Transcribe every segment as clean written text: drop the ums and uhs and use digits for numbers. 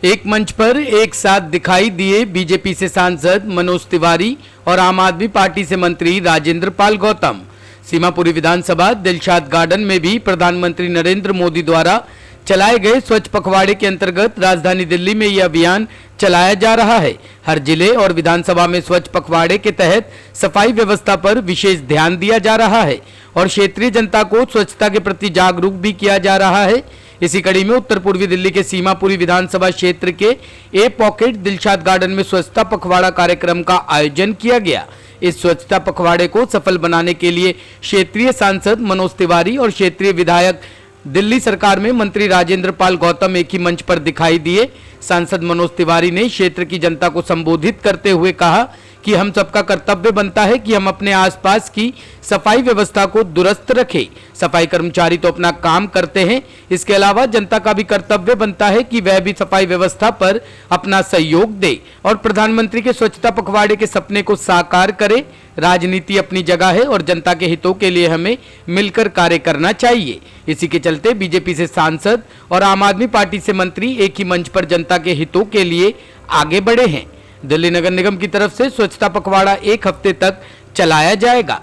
एक मंच पर एक साथ दिखाई दिए बीजेपी से सांसद मनोज तिवारी और आम आदमी पार्टी से मंत्री राजेंद्र पाल गौतम। सीमापुरी विधानसभा दिलशाद गार्डन में भी प्रधानमंत्री नरेंद्र मोदी द्वारा चलाए गए स्वच्छ पखवाड़े के अंतर्गत राजधानी दिल्ली में यह अभियान चलाया जा रहा है। हर जिले और विधानसभा में स्वच्छ पखवाड़े के तहत सफाई व्यवस्था पर विशेष ध्यान दिया जा रहा है और क्षेत्रीय जनता को स्वच्छता के प्रति जागरूक भी किया जा रहा है। इसी कड़ी में उत्तर पूर्वी दिल्ली के सीमापुरी विधानसभा क्षेत्र के ए पॉकेट दिलशाद गार्डन में स्वच्छता पखवाड़ा कार्यक्रम का आयोजन किया गया। इस स्वच्छता पखवाड़े को सफल बनाने के लिए क्षेत्रीय सांसद मनोज तिवारी और क्षेत्रीय विधायक दिल्ली सरकार में मंत्री राजेंद्र पाल गौतम एक ही मंच पर दिखाई दिए। सांसद मनोज तिवारी ने क्षेत्र की जनता को संबोधित करते हुए कहा कि हम सबका कर्तव्य बनता है कि हम अपने आसपास की सफाई व्यवस्था को दुरुस्त रखें। सफाई कर्मचारी तो अपना काम करते हैं, इसके अलावा जनता का भी कर्तव्य बनता है कि वह भी सफाई व्यवस्था पर अपना सहयोग दे और प्रधानमंत्री के स्वच्छता पखवाड़े के सपने को साकार करे। राजनीति अपनी जगह है और जनता के हितों के लिए हमें मिलकर कार्य करना चाहिए। इसी के चलते बीजेपी से सांसद और आम आदमी पार्टी से मंत्री एक ही मंच पर जनता के हितों के लिए आगे बढ़े हैं। दिल्ली नगर निगम की तरफ से स्वच्छता पखवाड़ा एक हफ्ते तक चलाया जाएगा।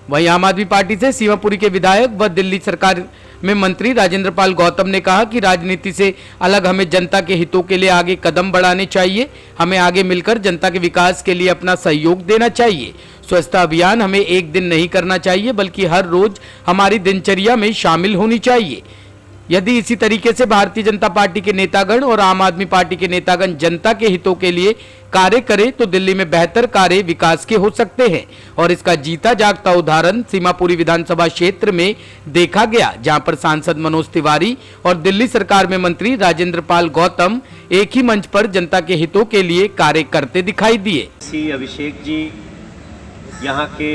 वहीं आम आदमी पार्टी से सीमापुरी के विधायक व दिल्ली सरकार में मंत्री राजेंद्र पाल गौतम ने कहा कि राजनीति से अलग हमें जनता के हितों के लिए आगे कदम बढ़ाने चाहिए। हमें आगे मिलकर जनता के विकास के लिए अपना सहयोग देना चाहिए। स्वच्छता अभियान हमें एक दिन नहीं करना चाहिए बल्कि हर रोज हमारी दिनचर्या में शामिल होनी चाहिए। यदि इसी तरीके से भारतीय जनता पार्टी के नेतागण और आम आदमी पार्टी के नेतागण जनता के हितों के लिए कार्य करें तो दिल्ली में बेहतर कार्य विकास के हो सकते हैं और इसका जीता जागता उदाहरण सीमापुरी विधानसभा क्षेत्र में देखा गया, जहां पर सांसद मनोज तिवारी और दिल्ली सरकार में मंत्री राजेंद्र पाल गौतम एक ही मंच पर जनता के हितों के लिए कार्य करते दिखाई दिए। अभिषेक जी, यहाँ के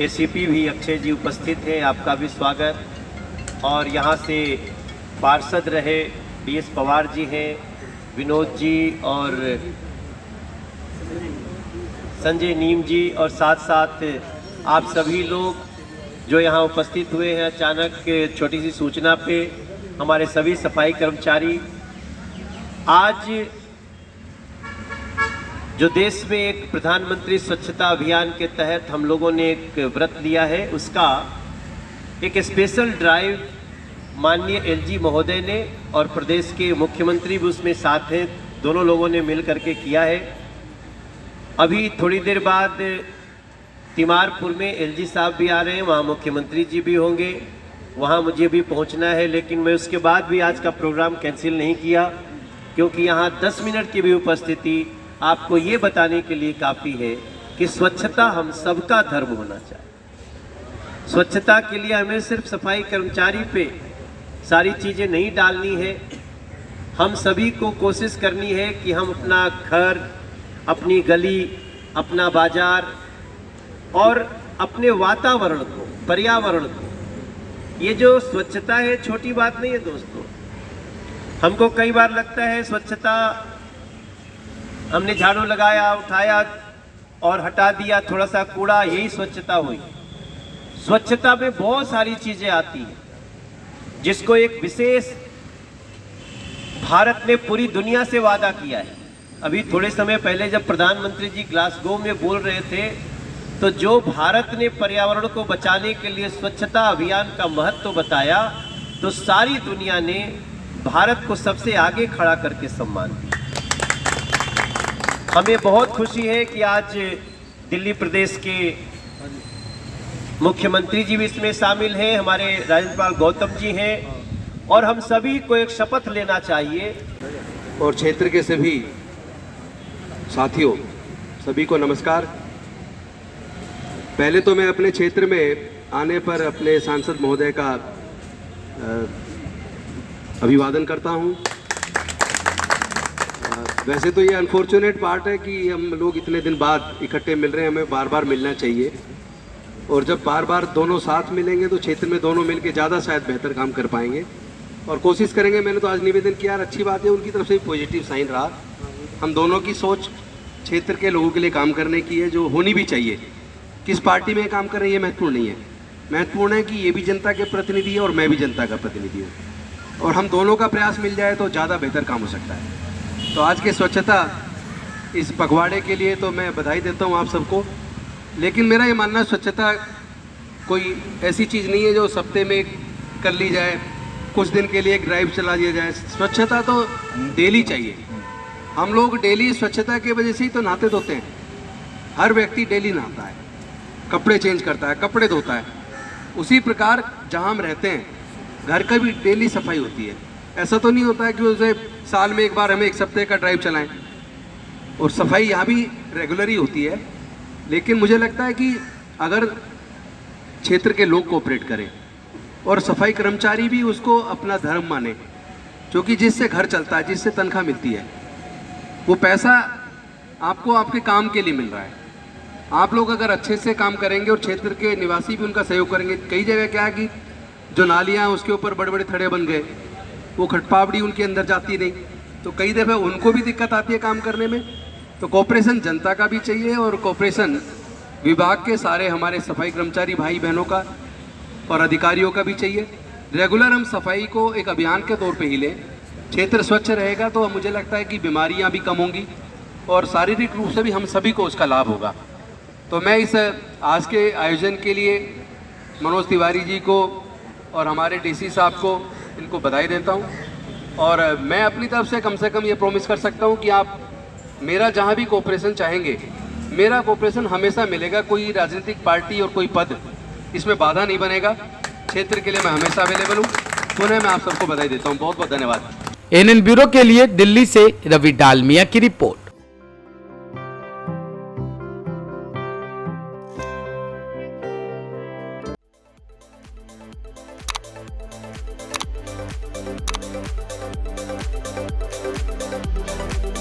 एसीपी भी अक्षय जी उपस्थित हैं, आपका भी स्वागत। और यहाँ से पार्षद रहे DS पवार जी हैं, विनोद जी और संजय नीम जी और साथ साथ आप सभी लोग जो यहाँ उपस्थित हुए हैं। अचानक छोटी सी सूचना पे हमारे सभी सफाई कर्मचारी, आज जो देश में एक प्रधानमंत्री स्वच्छता अभियान के तहत हम लोगों ने एक व्रत लिया है, उसका एक स्पेशल ड्राइव माननीय LG महोदय ने और प्रदेश के मुख्यमंत्री भी उसमें साथ हैं, दोनों लोगों ने मिल करके किया है। अभी थोड़ी देर बाद तिमारपुर में LG साहब भी आ रहे हैं, वहाँ मुख्यमंत्री जी भी होंगे, वहाँ मुझे भी पहुँचना है। लेकिन मैं उसके बाद भी आज का प्रोग्राम कैंसिल नहीं किया क्योंकि यहाँ 10 मिनट की भी उपस्थिति आपको ये बताने के लिए काफ़ी है कि स्वच्छता हम सबका धर्म होना चाहिए। स्वच्छता के लिए हमें सिर्फ सफाई कर्मचारी पे सारी चीज़ें नहीं डालनी है, हम सभी को कोशिश करनी है कि हम अपना घर, अपनी गली, अपना बाजार और अपने वातावरण को, पर्यावरण को, ये जो स्वच्छता है छोटी बात नहीं है दोस्तों। हमको कई बार लगता है स्वच्छता हमने झाड़ू लगाया, उठाया और हटा दिया, थोड़ा सा कूड़ा, यही स्वच्छता हुई। स्वच्छता में बहुत सारी चीजें आती हैं जिसको एक विशेष भारत ने पूरी दुनिया से वादा किया है। अभी थोड़े समय पहले जब प्रधानमंत्री जी ग्लासगो में बोल रहे थे तो जो भारत ने पर्यावरण को बचाने के लिए स्वच्छता अभियान का महत्व बताया तो सारी दुनिया ने भारत को सबसे आगे खड़ा करके सम्मान दिया। हमें बहुत खुशी है कि आज दिल्ली प्रदेश के मुख्यमंत्री जी भी इसमें शामिल हैं, हमारे राजेंद्र पाल गौतम जी हैं और हम सभी को एक शपथ लेना चाहिए। और क्षेत्र के सभी साथियों, सभी को नमस्कार। पहले तो मैं अपने क्षेत्र में आने पर अपने सांसद महोदय का अभिवादन करता हूं। वैसे तो ये अनफॉर्चुनेट पार्ट है कि हम लोग इतने दिन बाद इकट्ठे मिल रहे हैं, हमें बार बार मिलना चाहिए और जब बार बार दोनों साथ मिलेंगे तो क्षेत्र में दोनों मिलकर ज़्यादा शायद बेहतर काम कर पाएंगे और कोशिश करेंगे। मैंने तो आज निवेदन किया, अच्छी बात है, उनकी तरफ से भी पॉजिटिव साइन रहा। हम दोनों की सोच क्षेत्र के लोगों के लिए काम करने की है, जो होनी भी चाहिए। किस पार्टी में काम कर रहे हैं ये महत्वपूर्ण नहीं है, महत्वपूर्ण है कि ये भी जनता के प्रतिनिधि है और मैं भी जनता का प्रतिनिधि हूँ। और हम दोनों का प्रयास मिल जाए तो ज़्यादा बेहतर काम हो सकता है। तो आज के स्वच्छता इस पखवाड़े के लिए तो मैं बधाई देता हूँ आप सबको। लेकिन मेरा ये मानना, स्वच्छता कोई ऐसी चीज़ नहीं है जो हफ्ते में कर ली जाए, कुछ दिन के लिए एक ड्राइव चला दिया जाए। स्वच्छता तो डेली चाहिए। हम लोग डेली स्वच्छता की वजह से ही तो नहाते धोते हैं। हर व्यक्ति डेली नहाता है, कपड़े चेंज करता है, कपड़े धोता है। उसी प्रकार जहाँ हम रहते हैं, घर का भी डेली सफाई होती है। ऐसा तो नहीं होता है कि उसे साल में एक बार हमें एक सप्ताह का ड्राइव चलाएं। और सफाई यहाँ भी रेगुलर ही होती है। लेकिन मुझे लगता है कि अगर क्षेत्र के लोग कोऑपरेट करें और सफाई कर्मचारी भी उसको अपना धर्म माने, क्योंकि जिससे घर चलता है, जिससे तनख्वाह मिलती है, वो पैसा आपको आपके काम के लिए मिल रहा है। आप लोग अगर अच्छे से काम करेंगे और क्षेत्र के निवासी भी उनका सहयोग करेंगे। कई जगह क्या है कि जो नालियाँ हैं उसके ऊपर बड़े बड़े थड़े बन गए, वो खटपावड़ी उनके अंदर जाती नहीं, तो कई दफ़े उनको भी दिक्कत आती है काम करने में। तो कोऑपरेशन जनता का भी चाहिए और कोऑपरेशन विभाग के सारे हमारे सफाई कर्मचारी भाई बहनों का और अधिकारियों का भी चाहिए। रेगुलर हम सफाई को एक अभियान के तौर पे ही लें। क्षेत्र स्वच्छ रहेगा तो मुझे लगता है कि बीमारियां भी कम होंगी और शारीरिक रूप से भी हम सभी को उसका लाभ होगा। तो मैं इस आज के आयोजन के लिए मनोज तिवारी जी को और हमारे डीसी साहब को, इनको बधाई देता हूं। और मैं अपनी तरफ से कम ये प्रॉमिस कर सकता हूं कि आप मेरा जहां भी कोऑपरेशन चाहेंगे, मेरा कोऑपरेशन हमेशा मिलेगा। कोई राजनीतिक पार्टी और कोई पद इसमें बाधा नहीं बनेगा। क्षेत्र के लिए मैं हमेशा अवेलेबल हूँ। पुनः मैं आप सबको बधाई देता हूँ। बहुत बहुत धन्यवाद। एनएन ब्यूरो के लिए दिल्ली से रवि डालमिया की रिपोर्ट।